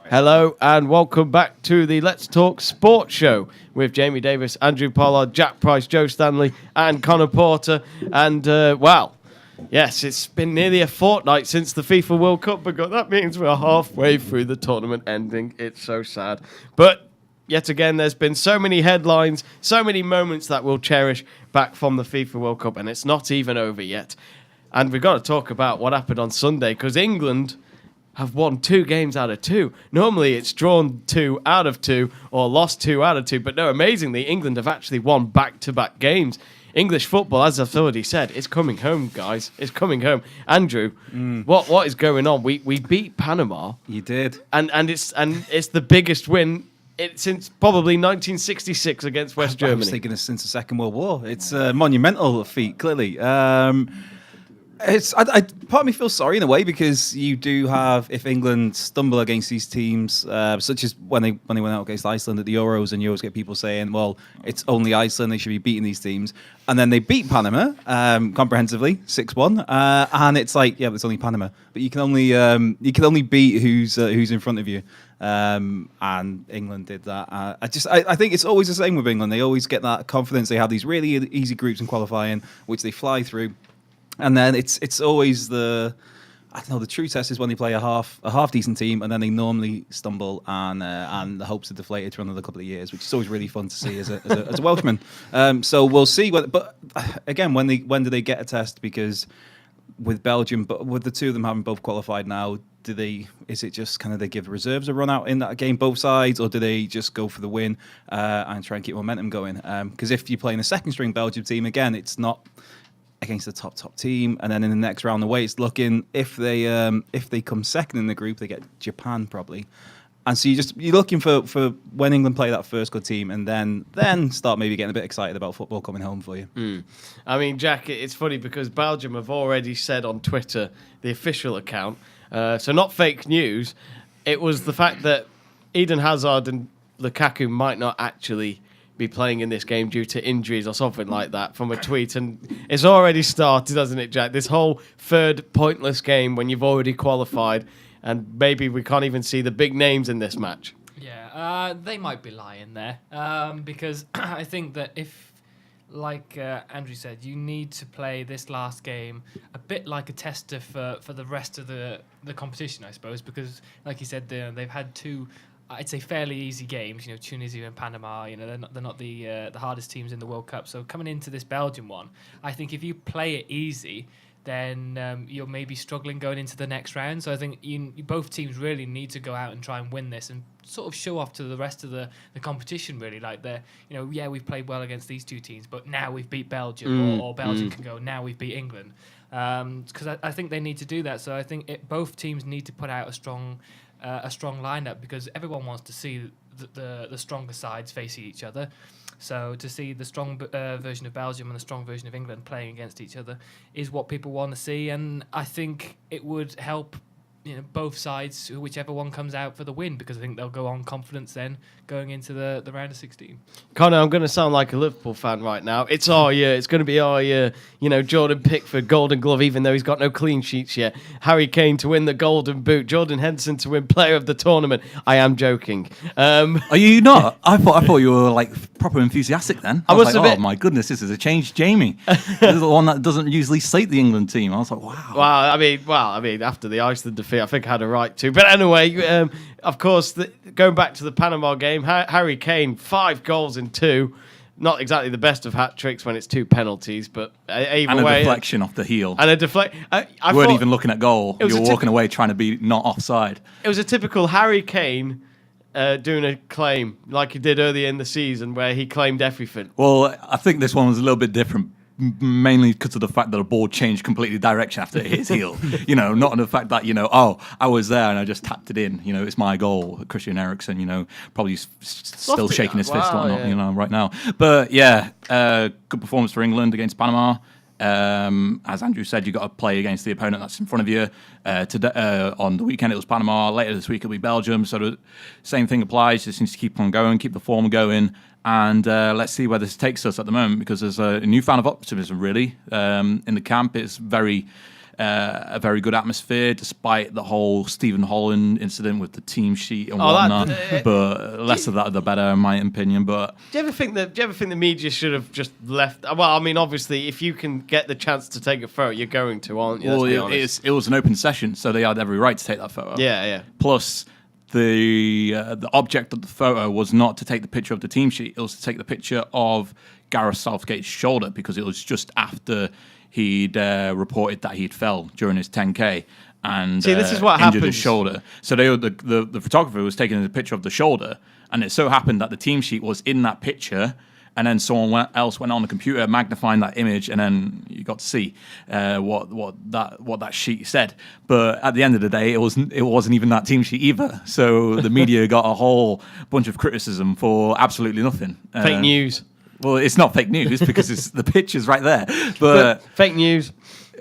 Hello and welcome back to the Let's Talk Sports Show with Jamie Davis, Andrew Pollard, Jack Price, Joe Stanley and Conor Porter. And, yes, it's been nearly a fortnight since the FIFA World Cup begun. That means we're halfway through the tournament ending. It's so sad. But yet again, there's been so many headlines, so many moments that we'll cherish back from the FIFA World Cup, and it's not even over yet. And we've got to talk about what happened on Sunday, because England have won 2 games out of 2. Normally it's drawn 2 out of 2 or lost 2 out of 2. But no, amazingly, England have actually won back-to-back games. English football, as I've already said, is coming home, guys. It's coming home. Andrew, what is going on? We beat Panama. You did. And it's the biggest win since probably 1966 against West Germany. I was thinking since the Second World War. It's a monumental feat, clearly. Part of me feels sorry in a way, because you do have, if England stumble against these teams, such as when they went out against Iceland at the Euros, and you always get people saying, well, it's only Iceland, they should be beating these teams. And then they beat Panama comprehensively, 6-1. And it's like, yeah, but it's only Panama. But you can only beat who's in front of you. And England did that. I think it's always the same with England. They always get that confidence. They have these really easy groups in qualifying, which they fly through. And then it's always the true test is when they play a half decent team, and then they normally stumble, and the hopes are deflated for another couple of years, which is always really fun to see as a Welshman. So we'll see. But again, when do they get a test? Because with Belgium, but with the two of them having both qualified now, is it just kind of they give reserves a run out in that game, both sides, or do they just go for the win and try and keep momentum going? Because if you're playing a second string Belgium team, again, it's not against the top team, and then in the next round, the way it's looking, if they come second in the group, they get Japan probably, and so you're looking for when England play that first good team, and then start maybe getting a bit excited about football coming home for you. I mean, Jack, it's funny because Belgium have already said on Twitter, the official account, so not fake news, it was the fact that Eden Hazard and Lukaku might not actually be playing in this game due to injuries or something like that, from a tweet, and it's already started, hasn't it, Jack? This whole third pointless game when you've already qualified, and maybe we can't even see the big names in this match. Yeah, they might be lying there, because I think that if, like Andrew said, you need to play this last game a bit like a tester for the rest of the competition, I suppose, because, like you said, they've had 2, I'd say, fairly easy games. Tunisia and Panama. They're not the hardest teams in the World Cup. So coming into this Belgium one, I think if you play it easy, then you're maybe struggling going into the next round. So I think both teams really need to go out and try and win this and sort of show off to the rest of the competition. Really, like we've played well against these 2 teams, but now we've beat Belgium, or Belgium can go, now we've beat England. Because I think they need to do that. So I think both teams need to put out a strong lineup, because everyone wants to see the stronger sides facing each other. So to see the strong version of Belgium and the strong version of England playing against each other is what people want to see, and I think it would help both sides, whichever one comes out for the win, because I think they'll go on confidence then going into the round of 16. Conor, I'm going to sound like a Liverpool fan right now. It's our year. It's going to be our year. Jordan Pickford, Golden Glove, even though he's got no clean sheets yet. Harry Kane to win the Golden Boot. Jordan Henderson to win Player of the Tournament. I am joking. Are you not? I thought you were like proper enthusiastic then. I was like, oh my goodness, this is a change, Jamie. This is the one that doesn't usually slate the England team. I was like, wow. Well, I mean, after the Iceland defeat, I think I had a right to. But anyway, of course, going back to the Panama game, Harry Kane, 5 goals in 2. Not exactly the best of hat tricks when it's 2 penalties, but either and way, a deflection off the heel. And a deflect. You weren't even looking at goal. You were walking away trying to be not offside. It was a typical Harry Kane doing a claim like he did earlier in the season, where he claimed everything. Well, I think this one was a little bit different, mainly because of the fact that the ball changed completely direction after it hit his heel. Not on the fact that, I was there and I just tapped it in. It's my goal. Christian Eriksen, probably still shaking his fist right now. But yeah, good performance for England against Panama. As Andrew said, you've got to play against the opponent that's in front of you. Today, on the weekend, it was Panama. Later this week, it'll be Belgium. So the same thing applies. Just needs to keep on going, keep the form going. And let's see where this takes us at the moment, because there's a newfound of optimism, really, in the camp. It's very a very good atmosphere, despite the whole Stephen Holland incident with the team sheet and whatnot. But less of that, the better, in my opinion. But do you ever think the media should have just left? Well, I mean, obviously, if you can get the chance to take a photo, you're going to, aren't you? Well, it was an open session, so they had every right to take that photo. Yeah. Plus, the object of the photo was not to take the picture of the team sheet; it was to take the picture of Gareth Southgate's shoulder, because it was just after he'd reported that he'd fell during his 10K and this is what injured happens. his shoulder. So the photographer was taking a picture of the shoulder, and it so happened that the team sheet was in that picture. And then someone else went on the computer, magnifying that image, and then you got to see what that sheet said. But at the end of the day, it wasn't even that team sheet either. So the media got a whole bunch of criticism for absolutely nothing. Fake news. Well, it's not fake news because the picture's right there. But fake news.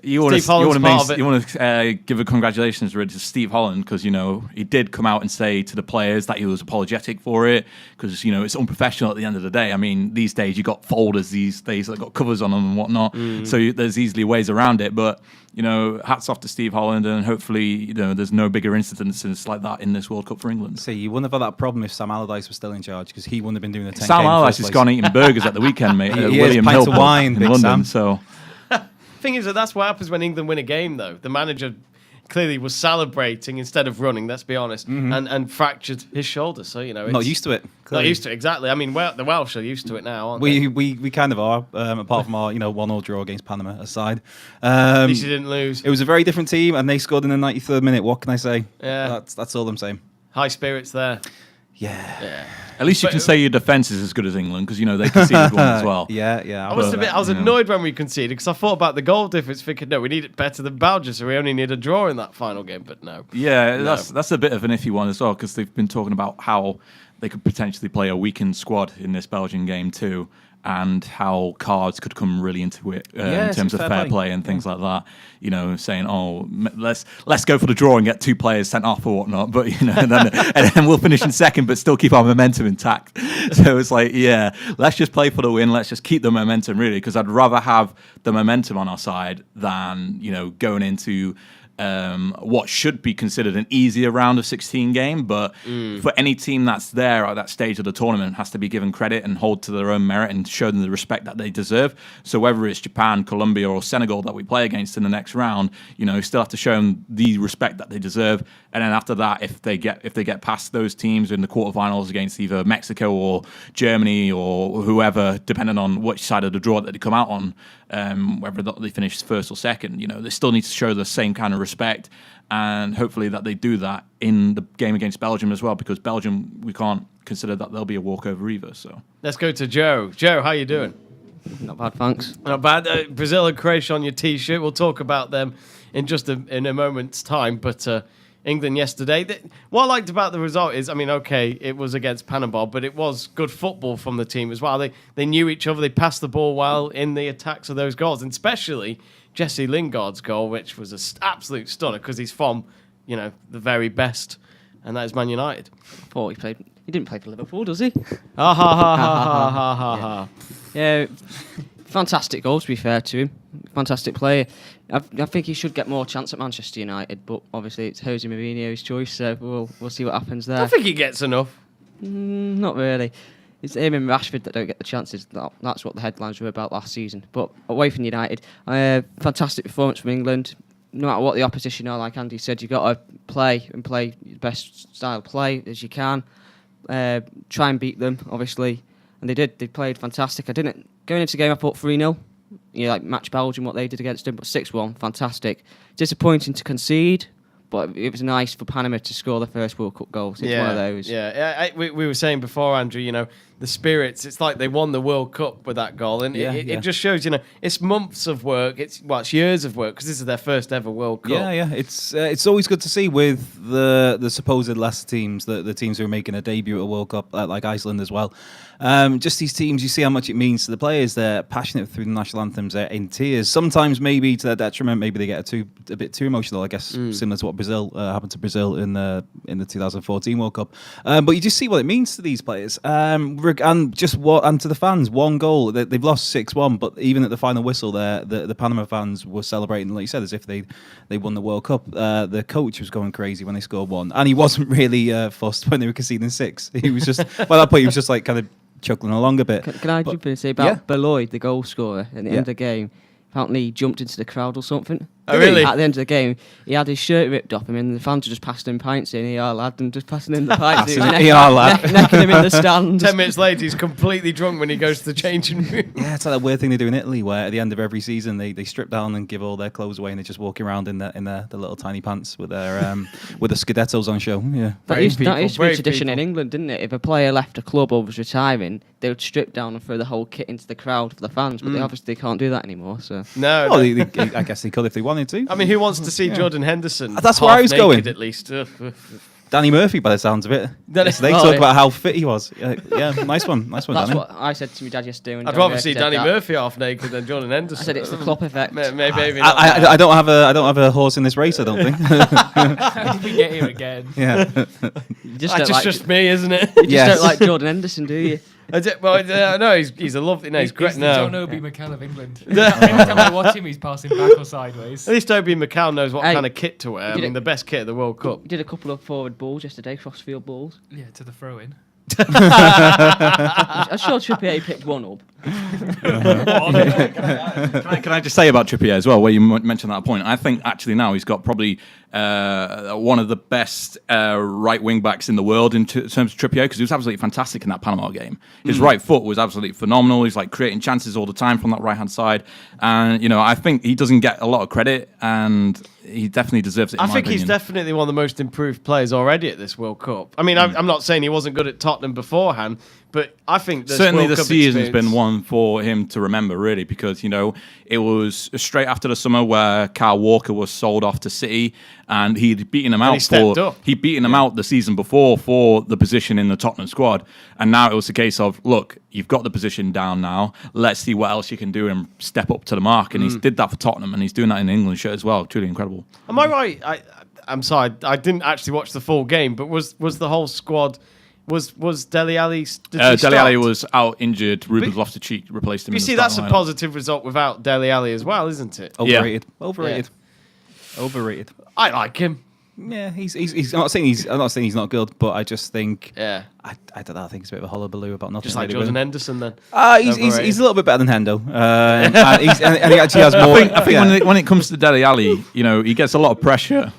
You want Holland's to give a congratulations really to Steve Holland, because he did come out and say to the players that he was apologetic for it, because it's unprofessional at the end of the day. I mean, these days you got folders these days that got covers on them and whatnot, so there's easily ways around it. But hats off to Steve Holland, and hopefully there's no bigger incidences like that in this World Cup for England. See, you wouldn't have had that problem if Sam Allardyce was still in charge, because he wouldn't have been doing the 10K. Sam Allardyce has gone eating burgers at the weekend, mate. He William is, pints Hill of wine, in Big London. Sam. So. Thing is that's what happens when England win a game, though. The manager clearly was celebrating instead of running, let's be honest, and fractured his shoulder. So it's not used to it. Not used to it, exactly. I mean, the Welsh are used to it now, aren't they? We kind of are, apart from our 1-0 draw against Panama aside. At least you didn't lose. It was a very different team, and they scored in the 93rd minute. What can I say? Yeah, that's all I'm saying. High spirits there. Yeah. At least you can say your defence is as good as England, because they conceded one as well. Yeah. I was annoyed when we conceded, because I thought about the goal difference, thinking, no, we need it better than Belgium, so we only need a draw in that final game. But no. Yeah, that's a bit of an iffy one as well, because they've been talking about how they could potentially play a weakened squad in this Belgian game too, and how cards could come really into it in terms of fair play and things like that. Saying, let's go for the draw and get 2 players sent off or whatnot. But and then we'll finish in second, but still keep our momentum intact. So it's like, let's just play for the win. Let's just keep the momentum, really, because I'd rather have the momentum on our side than going into what should be considered an easier round of 16 game, but for any team that's there at that stage of the tournament has to be given credit and hold to their own merit and show them the respect that they deserve. So whether it's Japan, Colombia, or Senegal that we play against in the next round, still have to show them the respect that they deserve. And then after that, if they get past those teams in the quarterfinals against either Mexico or Germany or whoever, depending on which side of the draw that they come out on, whether they finish first or second, they still need to show the same kind of respect, and hopefully that they do that in the game against Belgium as well, because Belgium, we can't consider that they'll be a walkover either. So let's go to Joe. Joe, how you doing? Not bad, thanks. Not bad. Brazil and Croatia on your T-shirt. We'll talk about them in a moment's time, but England yesterday. What I liked about the result is, I mean, okay, it was against Panama, but it was good football from the team as well. They knew each other. They passed the ball well in the attacks of those goals, and especially Jesse Lingard's goal, which was an absolute stunner, because he's from, the very best, and that is Man United. I thought he didn't play for Liverpool, does he? Ha ha ha ha ha ha ha. Yeah, fantastic goal, to be fair to him. Fantastic player. I think he should get more chance at Manchester United, but obviously it's Jose Mourinho's choice, so we'll see what happens there. I think he gets enough. Not really. It's him and Rashford that don't get the chances. That's what the headlines were about last season. But away from United, fantastic performance from England. No matter what the opposition are, like Andy said, you've got to play the best style play as you can. Try and beat them, obviously. And they did. They played fantastic. Going into the game, I thought 3-0. Match Belgium, what they did against them, but 6-1, fantastic. Disappointing to concede, but it was nice for Panama to score the first World Cup goal. It's one of those. Yeah. We were saying before, Andrew, the spirits, it's like they won the World Cup with that goal. And it just shows, it's months of work. It's years of work, because this is their first ever World Cup. Yeah. It's always good to see with the supposed lesser teams, the teams who are making a debut at a World Cup, like Iceland as well. Just these teams, you see how much it means to the players. They're passionate through the national anthems. They're in tears. Sometimes maybe to their detriment. Maybe they get a bit too emotional, I guess, similar to what Brazil happened to Brazil in the 2014 World Cup. But you just see what it means to these players. and just what, and to the fans, one goal. They've lost 6-1, but even at the final whistle, there the Panama fans were celebrating, like you said, as if they won the World Cup. The coach was going crazy when they scored one, and he wasn't really fussed when they were conceding 6. He was just by that point, he was just like kind of chuckling along a bit. Can I jump in and say about Pollard, the goal scorer, at the end of the game? Apparently, he jumped into the crowd or something. Oh, really? At the end of the game, he had his shirt ripped off him, and the fans were just passing him pints, saying, "ER lad," and just passing him the pints. Necking him in the stands. 10 minutes later, he's completely drunk when he goes to the changing room. Yeah, it's like that weird thing they do in Italy, where at the end of every season they strip down and give all their clothes away, and they're just walking around in their little tiny pants with their with the Scudettos on show. Yeah, That used to be a tradition in England, didn't it? If a player left a club or was retiring, they would strip down and throw the whole kit into the crowd for the fans, but they obviously can't do that anymore. So No. well, I guess they could if they wanted to. I mean, who wants to see Jordan Henderson? That's where I was half naked, going. At least. Danny Murphy, by the sounds of it. They Oh, talk yeah. about how fit he was. Yeah, nice one, that's Danny. what I said to my dad yesterday. When I'd Danny rather Murphy see said Danny that. Murphy half naked than Jordan Henderson. I said it's the Klopp effect. Maybe not. I don't have a horse in this race. I don't think. How did we get here again? Yeah. You just That's don't like, just me, isn't it? you just Yes. don't like Jordan Henderson, do you? No, he's a lovely. No, he's great. He's the No. John Obi McKell of England. Every time I watch him, he's passing back or sideways. At least Obi McCall knows what Hey, kind of kit to wear. I did mean, it- the best kit of the World Cup. He did a couple of forward balls yesterday, crossfield balls. Yeah, to the throw-in. I'm sure Trippier picked one up. Can I just say about Trippier as well, where you mentioned that point? I think actually now he's got probably one of the best right wing backs in the world in terms of Trippier, because he was absolutely fantastic in that Panama game. His right foot was absolutely phenomenal. He's like creating chances all the time from that right hand side, and I think he doesn't get a lot of credit, and he definitely deserves it. I think he's definitely one of the most improved players already at this World Cup. I mean, I'm not saying he wasn't good at Tottenham beforehand, but I think this certainly World the Cup season's experience- been one for him to remember, really, because it was straight after the summer where Kyle Walker was sold off to City, and he'd beaten him out he'd beaten him out the season before for the position in the Tottenham squad, and now it was a case of, look, you've got the position down now, let's see what else you can do and step up to the mark, and he's did that for Tottenham, and he's doing that in the England shirt as well. Truly incredible. Am I right? I'm sorry, I didn't actually watch the full game, but was the whole squad? Was Dele Alli? Dele Alli was out injured. Ruben Loftus-Cheek replaced him. You in the see, that's a starting lineup. positive result without Dele Alli as well, isn't it? Overrated. Yeah. Overrated. I like him. Yeah, he's I'm not saying he's not good, but I just think Yeah, I don't know. I think it's a bit of a hullabaloo about nothing. just like really Jordan with him. Henderson then. He's a little bit better than Hendo, and he actually has more. I think when it comes to Dele Alli, he gets a lot of pressure.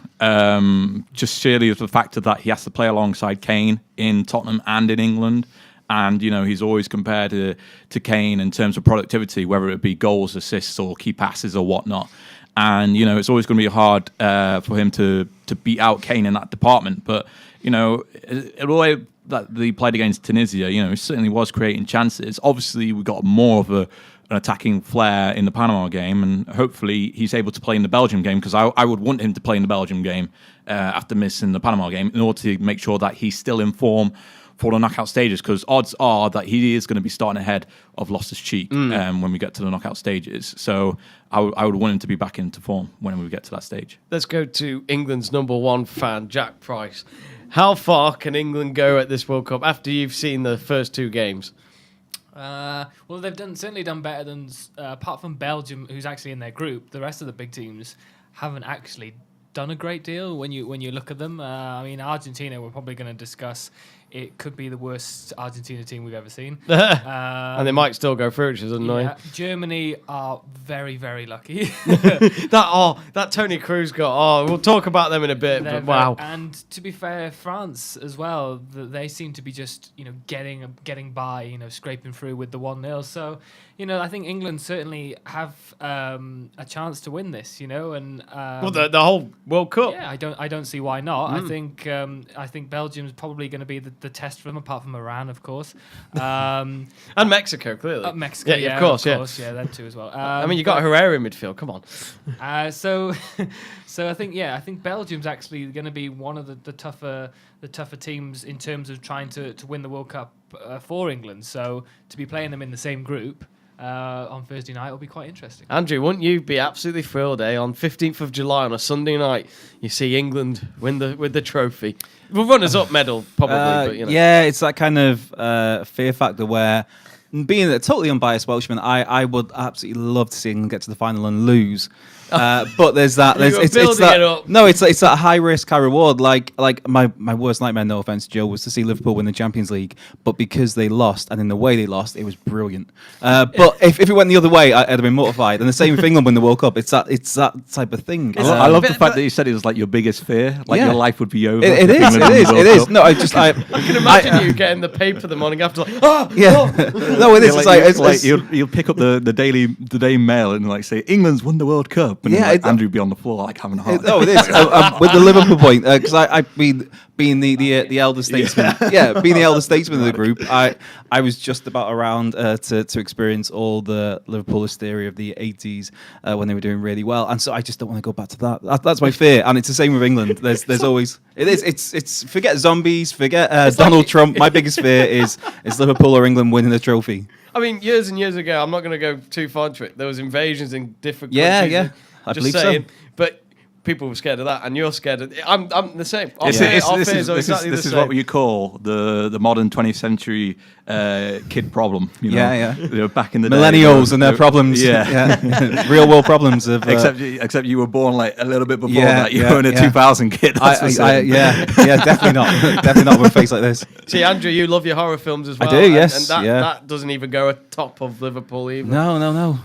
Just sheerly the fact that he has to play alongside Kane in Tottenham and in England. And, he's always compared to Kane in terms of productivity, whether it be goals, assists, or key passes or whatnot. And, it's always going to be hard for him to beat out Kane in that department. But, the way that he played against Tunisia, he certainly was creating chances. Obviously, we got more of an attacking flair in the Panama game, and hopefully he's able to play in the Belgium game, because I would want him to play in the Belgium game after missing the Panama game, in order to make sure that he's still in form for the knockout stages, because odds are that he is going to be starting ahead of Loftus-Cheek when we get to the knockout stages. So I would want him to be back into form when we get to that stage. Let's go to England's number one fan, Jack Price. How far can England go at this World Cup after you've seen the first two games? Well, they've certainly done better than, apart from Belgium, who's actually in their group. The rest of the big teams haven't actually done a great deal when you look at them. I mean, Argentina, we're probably going to discuss. It could be the worst Argentina team we've ever seen. And they might still go through, which is annoying. Yeah, Germany are very, very lucky. That Tony Cruz got. We'll talk about them in a bit. But wow. And to be fair, France as well. They seem to be just getting by, scraping through with the 1-0. So I think England certainly have a chance to win this. And Well, the whole World Cup. yeah, I don't see why not. I think Belgium's probably going to be the test for them, apart from Iran, of course. And Mexico, clearly. Mexico, yeah, of course, yeah, them too as well. I mean, you got Herrera in midfield. Come on. So I think Belgium's actually going to be one of the tougher teams in terms of trying to win the World Cup for England. So to be playing them in the same group on Thursday night will be quite interesting. Andrew, wouldn't you be absolutely thrilled, on 15th of July on a Sunday night, you see England win with the trophy? The runners-up medal, probably, but you know. Yeah, it's that kind of fear factor where, being a totally unbiased Welshman, I would absolutely love to see England get to the final and lose. But there's that. It's that. It up. No, it's that high risk, high reward. Like my worst nightmare, no offense, Joe, was to see Liverpool win the Champions League, but because they lost, and in the way they lost, it was brilliant. But if it went the other way, I'd have been mortified. And the same with England win the World Cup. It's that type of thing. I love the fact that you said it was like your biggest fear, like your life would be over. It is. It is. No, I can imagine you getting the paper the morning after, like, No, it is. You'll pick up the Daily Mail and like say England's won the World Cup, and Andrew be on the floor like having a heart. No, it is. With the Liverpool point, because I've been being the elder statesman. Being the elder statesman of the group, I was just about around to experience all the Liverpool hysteria of the 80s when they were doing really well, and so I just don't want to go back to that. That's my fear, and it's the same with England. There's always it's forget zombies, forget Donald Trump. My biggest fear is Liverpool or England winning the trophy. I mean, years and years ago, I'm not going to go too far into it. There was invasions in different countries. Yeah, I just believe saying, so. But people were scared of that, and you're scared of. I'm the same. This is what you call the modern 20th century kid problem. You know? You know, back in the millennials day, and their problems. Real world problems of. Except you were born like a little bit before that. You were in a 2000 kid. Definitely not. Definitely not with a face like this. See, Andrew, you love your horror films as well. I do, yes. And that doesn't even go atop of Liverpool even. No.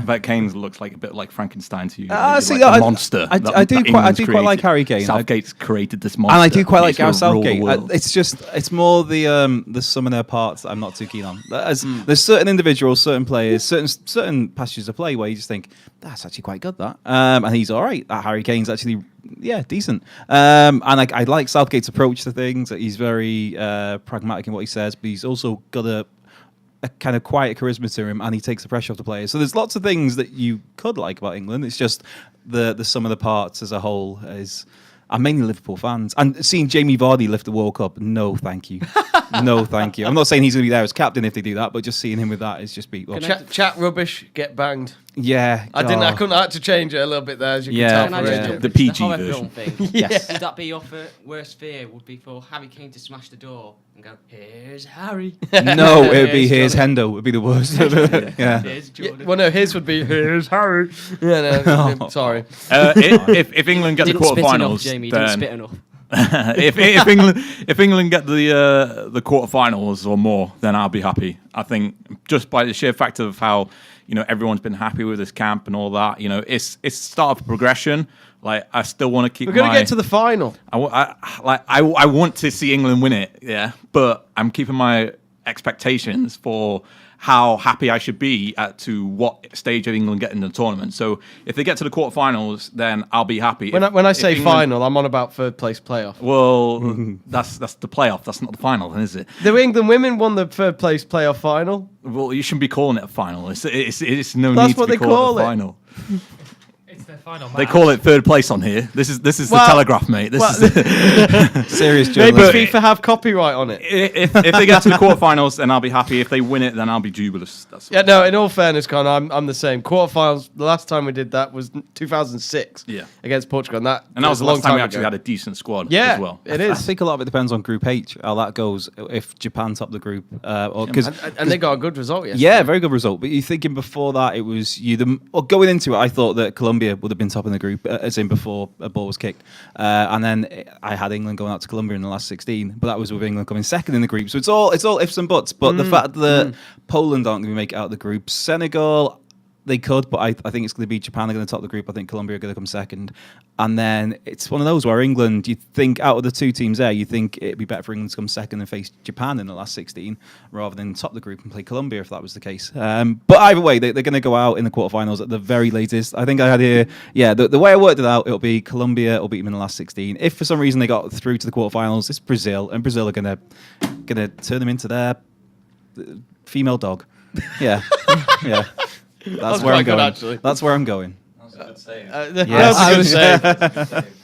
But Kane looks like a bit like Frankenstein to you. See, like a monster. I do quite like Harry Kane. Southgate's created this monster, and I do quite like Gareth Southgate. It's It's more the sum of their parts that I'm not too keen on. There's certain individuals, certain players, certain passages of play where you just think that's actually quite good. And he's all right. That Harry Kane's actually decent. And I like Southgate's approach to things. He's very pragmatic in what he says, but he's also got a kind of quiet charisma to him, and he takes the pressure off the players. So there's lots of things that you could like about England. It's just the sum of the parts as a whole is. I'm mainly Liverpool fans, and seeing Jamie Vardy lift the World Cup, no, thank you, no, thank you. I'm not saying he's going to be there as captain if they do that, but just seeing him with that is just beat. Well, chat rubbish, get banged. Yeah, I had to change it a little bit there, as you can tell. The PG version. Yes. Would that be your worst fear? Would be for Harry Kane to smash the door and go, "Here's Harry." No, it'd be here's Hendo. It'd be the worst. Here's Jordan. Well, no, his would be here's Harry. No, sorry. If England get the quarterfinals, Jamie, didn't spit enough. if England get the quarterfinals or more, then I'll be happy. I think just by the sheer fact of how everyone's been happy with this camp and all that. It's start of progression. Like I still want to keep. We're going to get to the final. I want to see England win it. Yeah, but I'm keeping my expectations for how happy I should be to what stage of England get in the tournament. So if they get to the quarterfinals, then I'll be happy. When I say England, final, I'm on about third place playoff. Well, that's the playoff. That's not the final, is it? The England women won the third place playoff final. Well, you shouldn't be calling it a final. It's no That's need to what be they called call a final. It's their final match. They call it third place on here. This is the Telegraph, mate. This is serious Maybe journalism. FIFA have copyright on it. If they get to the quarterfinals, then I'll be happy. If they win it, then I'll be jubilous. No. In all fairness, Conor, I'm the same. Quarterfinals. The last time we did that was 2006. Yeah. Against Portugal, and that was the last time we actually ago. had a decent squad. Yeah, as well. It I is. think a lot of it depends on Group H, how that goes. If Japan top the group, and they got a good result yesterday. Yeah, very good result. But you're thinking before that, it was going into it, I thought that Colombia would have been top in the group, as in before a ball was kicked. And then I had England going out to Colombia in the last 16, but that was with England coming second in the group. So it's all ifs and buts. But the fact that Poland aren't going to make it out of the group, Senegal, they could, but I think it's going to be Japan are going to top the group. I think Colombia are going to come second. And then it's one of those where England, you think out of the two teams there, you think it'd be better for England to come second and face Japan in the last 16 rather than top the group and play Colombia if that was the case. But either way, they're going to go out in the quarterfinals at the very latest. I think I had here, the way I worked it out, it'll be Colombia will beat them in the last 16. If for some reason they got through to the quarterfinals, it's Brazil, and Brazil are going to turn them into their female dog. Yeah. Yeah. That's where I'm going. Actually. That's where I'm going. That was a good save.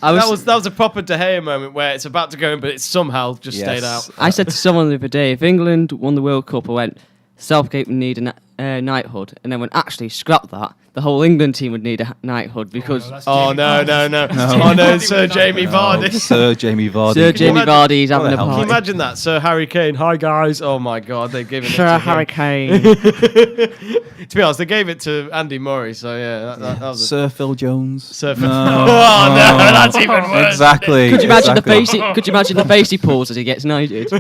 That was a proper De Gea moment where it's about to go in, but it somehow just stayed out. I said to someone the other day, if England won the World Cup, I went, Southgate would need knighthood, and then when actually scrap that, the whole England team would need a knighthood because Oh, no. Oh, no, Sir Jamie Vardy. Sir Jamie Vardy. Sir Jamie imagine- Vardy's having a hell? Can you party. imagine that? Sir Harry Kane. Hi, guys. Oh, my God. They've given it Sir to Harry him. Kane. To be honest, they gave it to Andy Murray. So, yeah, that was a... Sir Phil Jones. Sir No. Oh, no. That's even worse. Exactly. Could you imagine exactly. the face? Could you imagine the face he pulls as he gets knighted?